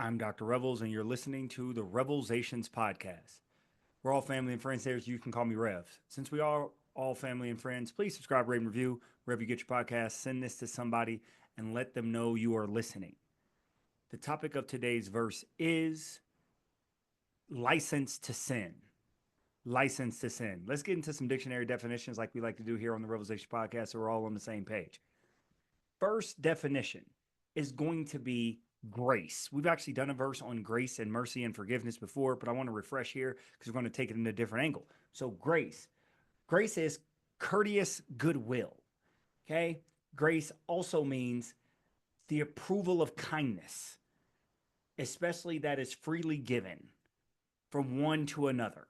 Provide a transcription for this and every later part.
I'm Dr. Revels, and you're listening to the REVELSations podcast. We're all family and friends here, so you can call me Rev. Since we are all family and friends, please subscribe, rate, and review wherever you get your podcast. Send this to somebody and let them know you are listening. The topic of today's verse is license to sin. License to sin. Let's get into some dictionary definitions like we like to do here on the REVELSations podcast so we're all on the same page. First definition is going to be grace. We've actually done a verse on grace and mercy and forgiveness before, but I want to refresh here because we're going to take it in a different angle. So, grace is courteous goodwill. Okay. Grace also means the approval of kindness, especially that is freely given from one to another.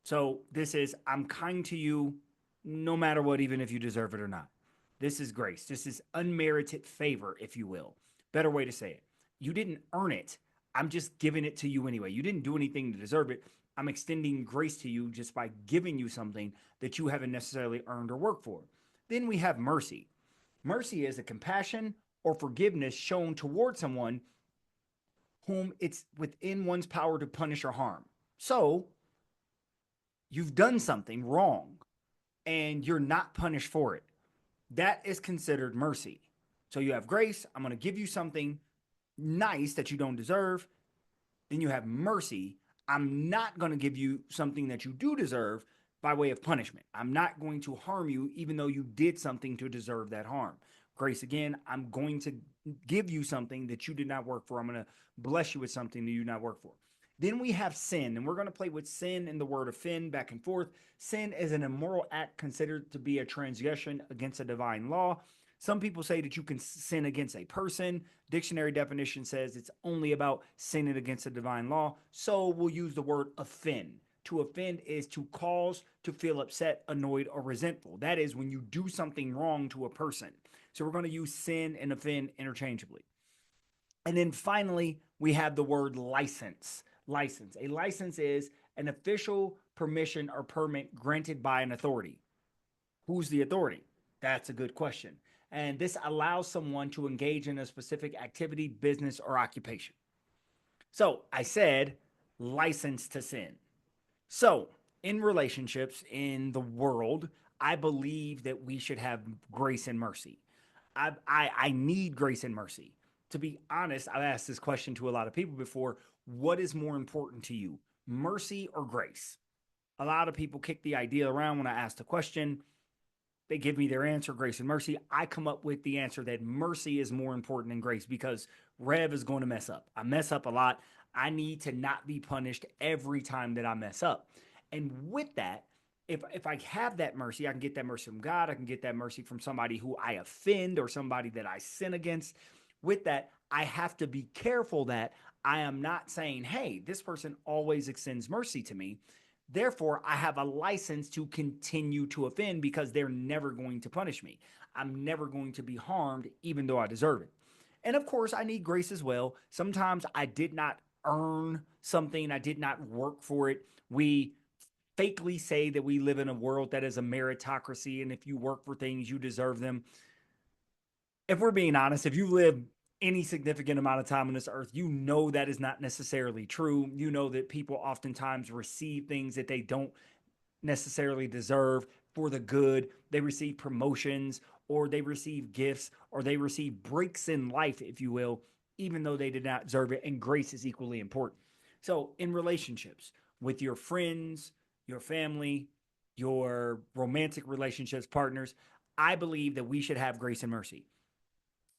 So, this is, I'm kind to you no matter what, even if you deserve it or not. This is grace. This is unmerited favor, if you will. Better way to say it. You didn't earn it. I'm just giving it to you anyway. You didn't do anything to deserve it. I'm extending grace to you just by giving you something that you haven't necessarily earned or worked for. Then we have mercy. Mercy is a compassion or forgiveness shown toward someone whom it's within one's power to punish or harm. So, you've done something wrong and you're not punished for it. That is considered mercy. So you have grace. I'm going to give you something nice that you don't deserve. Then you have mercy. I'm not going to give you something that you do deserve by way of punishment. I'm not going to harm you even though you did something to deserve that harm. Grace again, I'm going to give you something that you did not work for. I'm going to bless you with something that you did not work for. Then we have sin, and we're going to play with sin and the word offend back and forth. Sin is an immoral act considered to be a transgression against a divine law. Some people say that you can sin against a person. Dictionary definition says it's only about sinning against a divine law. So we'll use the word offend. To offend is to cause to feel upset, annoyed, or resentful. That is when you do something wrong to a person. So we're going to use sin and offend interchangeably. And then finally, we have the word license. License. A license is an official permission or permit granted by an authority. Who's the authority? That's a good question. And this allows someone to engage in a specific activity, business, or occupation. So I said license to sin. So in relationships in the world, I believe that we should have grace and mercy. I need grace and mercy. To be honest, I've asked this question to a lot of people before. What is more important to you, mercy or grace? A lot of people kick the idea around when I ask the question. They give me their answer, grace and mercy. I come up with the answer that mercy is more important than grace because Rev is going to mess up. I mess up a lot. I need to not be punished every time that I mess up. And with that, if I have that mercy, I can get that mercy from God. I can get that mercy from somebody who I offend or somebody that I sin against. With that, I have to be careful that I am not saying, hey, this person always extends mercy to me. Therefore, I have a license to continue to offend because they're never going to punish me. I'm never going to be harmed, even though I deserve it. And of course, I need grace as well. Sometimes I did not earn something, I did not work for it. We fakely say that we live in a world that is a meritocracy, and if you work for things, you deserve them. If we're being honest, if you live any significant amount of time on this earth, you know that is not necessarily true. You know that people oftentimes receive things that they don't necessarily deserve for the good. They receive promotions or they receive gifts or they receive breaks in life, if you will, even though they did not deserve it. And grace is equally important. So, in relationships with your friends, your family, your romantic relationships, partners, I believe that we should have grace and mercy.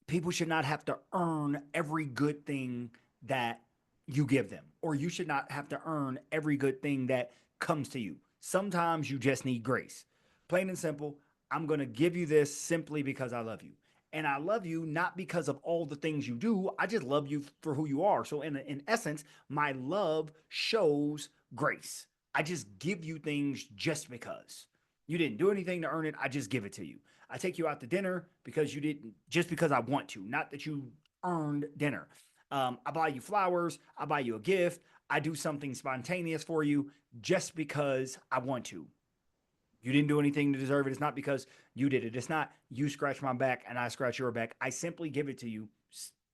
People should not have to earn every good thing that you give them, or you should not have to earn every good thing that comes to you. Sometimes you just need grace. Plain and simple, I'm going to give you this simply because I love you. And I love you not because of all the things you do. I just love you for who you are. So, in essence, my love shows grace. I just give you things just because. You didn't do anything to earn it. I just give it to you. I take you out to dinner because you didn't, just because I want to, not that you earned dinner. I buy you flowers. I buy you a gift. I do something spontaneous for you just because I want to. You didn't do anything to deserve it. It's not because you did it. It's not you scratch my back and I scratch your back. I simply give it to you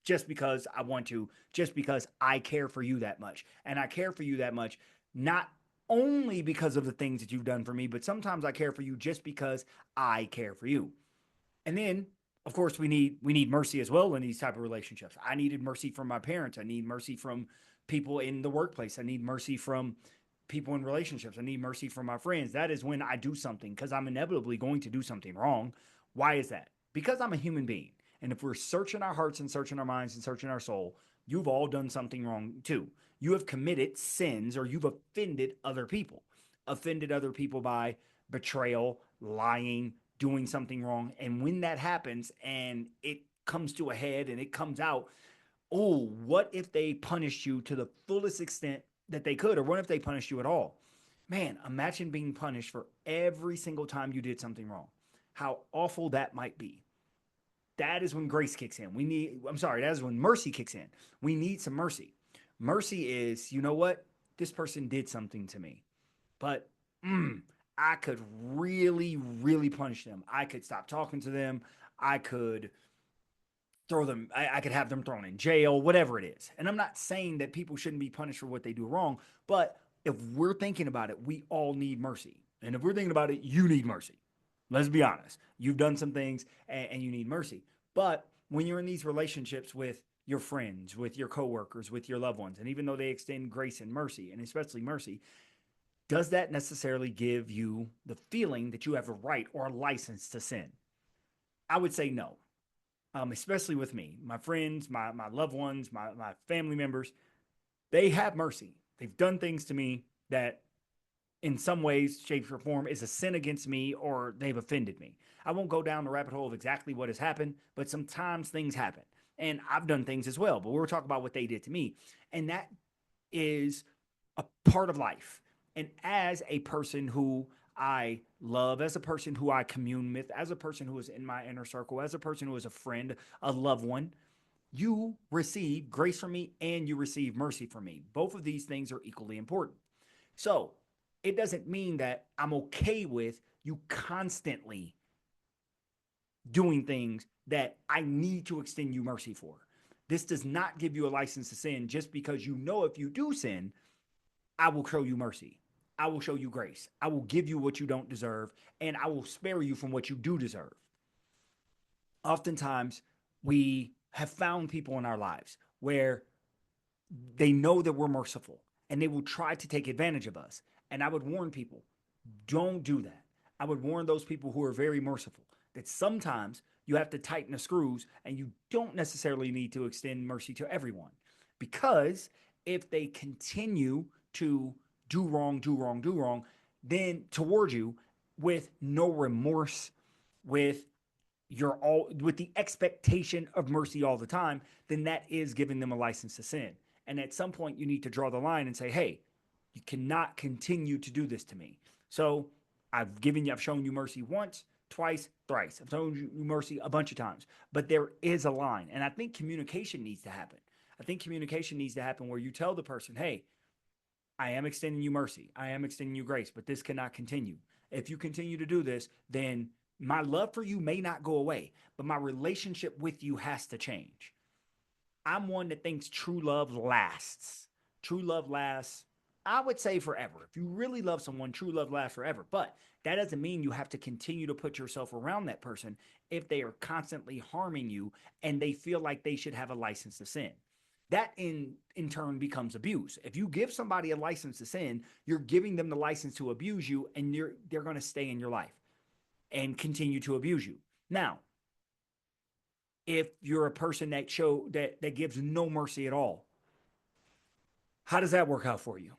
just because I want to, just because I care for you that much. And I care for you that much, not only because of the things that you've done for me, but sometimes I care for you just because I care for you. And then, of course, we need mercy as well in these type of relationships. I needed mercy from my parents. I need mercy from people in the workplace. I need mercy from people in relationships. I need mercy from my friends. That is when I do something, because I'm inevitably going to do something wrong. Why is that? Because I'm a human being. And if we're searching our hearts and searching our minds and searching our soul, you've all done something wrong too. You have committed sins, or you've offended other people. Offended other people by betrayal, lying, doing something wrong. And when that happens and it comes to a head and it comes out, oh, what if they punished you to the fullest extent that they could? Or what if they punished you at all? Man, imagine being punished for every single time you did something wrong. How awful that might be. That is when grace kicks in. That is when mercy kicks in. We need some mercy. Mercy is, you know what? This person did something to me, but I could really, really punish them. I could stop talking to them. I could I could have them thrown in jail, whatever it is. And I'm not saying that people shouldn't be punished for what they do wrong, but if we're thinking about it, we all need mercy. And if we're thinking about it, you need mercy. Let's be honest. You've done some things and you need mercy. But when you're in these relationships with your friends, with your coworkers, with your loved ones, and even though they extend grace and mercy, and especially mercy, does that necessarily give you the feeling that you have a right or a license to sin? I would say no, especially with me. My friends, my loved ones, my family members, they have mercy. They've done things to me that in some ways, shape, or form is a sin against me, or they've offended me. I won't go down the rabbit hole of exactly what has happened, but sometimes things happen. And I've done things as well, but we're talking about what they did to me. And that is a part of life. And as a person who I love, as a person who I commune with, as a person who is in my inner circle, as a person who is a friend, a loved one, you receive grace from me and you receive mercy from me. Both of these things are equally important. So it doesn't mean that I'm okay with you constantly doing things that I need to extend you mercy for. This does not give you a license to sin, just because you know if you do sin, I will show you mercy. I will show you grace. I will give you what you don't deserve, and I will spare you from what you do deserve. Oftentimes, we have found people in our lives where they know that we're merciful and they will try to take advantage of us. And I would warn people, don't do that. I would warn those people who are very merciful that sometimes you have to tighten the screws, and you don't necessarily need to extend mercy to everyone. Because if they continue to do wrong, do wrong, do wrong, then toward you with no remorse, with with the expectation of mercy all the time, then that is giving them a license to sin. And at some point you need to draw the line and say, hey, you cannot continue to do this to me. So I've shown you mercy once, twice, thrice. I've shown you mercy a bunch of times. But there is a line. And I think communication needs to happen. I think communication needs to happen where you tell the person, hey, I am extending you mercy. I am extending you grace, but this cannot continue. If you continue to do this, then my love for you may not go away, but my relationship with you has to change. I'm one that thinks true love lasts. True love lasts, I would say, forever. If you really love someone, true love lasts forever. But that doesn't mean you have to continue to put yourself around that person if they are constantly harming you and they feel like they should have a license to sin. That in turn becomes abuse. If you give somebody a license to sin, you're giving them the license to abuse you, and they're going to stay in your life and continue to abuse you. Now, if you're a person that gives no mercy at all, how does that work out for you?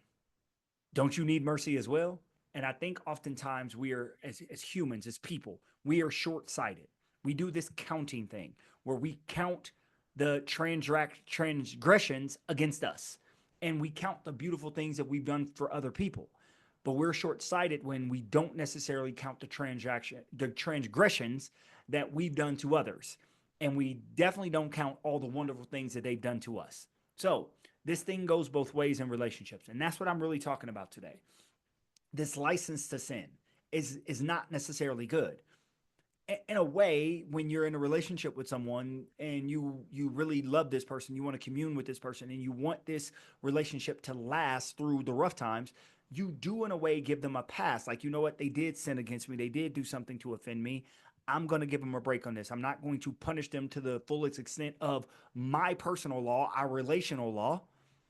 Don't you need mercy as well? And I think oftentimes we are, as humans, as people, we are short-sighted. We do this counting thing where we count the transgressions against us, and we count the beautiful things that we've done for other people. But we're short-sighted when we don't necessarily count the transgressions that we've done to others. And we definitely don't count all the wonderful things that they've done to us. So this thing goes both ways in relationships. And that's what I'm really talking about today. This license to sin is not necessarily good. in a way, when you're in a relationship with someone and you really love this person, you want to commune with this person, and you want this relationship to last through the rough times, you do in a way give them a pass. Like, you know what, they did sin against me, they did do something to offend me. I'm going to give them a break on this. I'm not going to punish them to the fullest extent of my personal law, our relational law,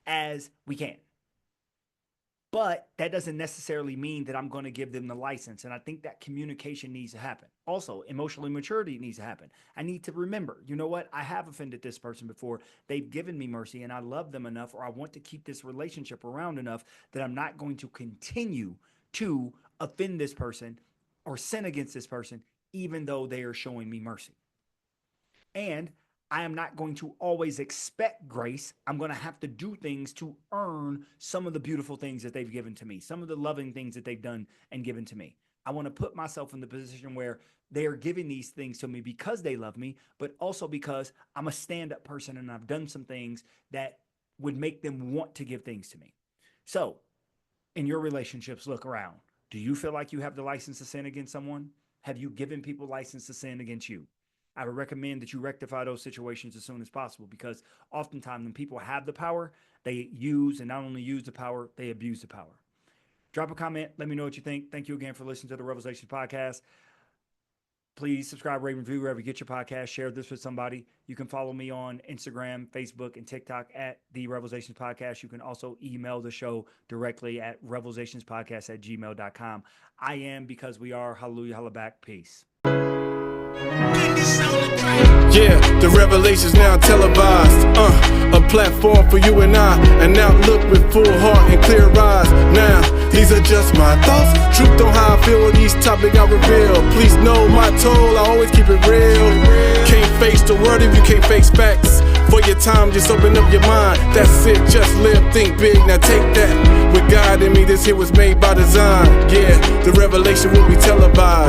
as we can. But that doesn't necessarily mean that I'm going to give them the license. And I think that communication needs to happen. Also, emotional maturity needs to happen. I need to remember, you know what? I have offended this person before. They've given me mercy and I love them enough, or I want to keep this relationship around enough that I'm not going to continue to offend this person or sin against this person, even though they are showing me mercy. And I am not going to always expect grace. I'm going to have to do things to earn some of the beautiful things that they've given to me, some of the loving things that they've done and given to me. I want to put myself in the position where they are giving these things to me because they love me, but also because I'm a stand-up person and I've done some things that would make them want to give things to me. So in your relationships, look around. Do you feel like you have the license to sin against someone? Have you given people license to sin against you? I would recommend that you rectify those situations as soon as possible, because oftentimes when people have the power, they use, and not only use the power, they abuse the power. Drop a comment. Let me know what you think. Thank you again for listening to the REVELSations podcast. Please subscribe, rate, and review wherever you get your podcast. Share this with somebody. You can follow me on Instagram, Facebook, and TikTok at the REVELSations podcast. You can also email the show directly at REVELSationsPodcast@gmail.com. I am because we are. Hallelujah, holla back. Peace. Yeah, the revelations now televised. A platform for you and I, an outlook with full heart and clear eyes. Now, these are just my thoughts. Truth on how I feel with these topics I reveal. Please know my toll, I always keep it real. Can't face the word if you can't face facts. For your time, just open up your mind. That's it, just live, think big, now take that. With God in me, this here was made by design. Yeah, the revelation will be televised.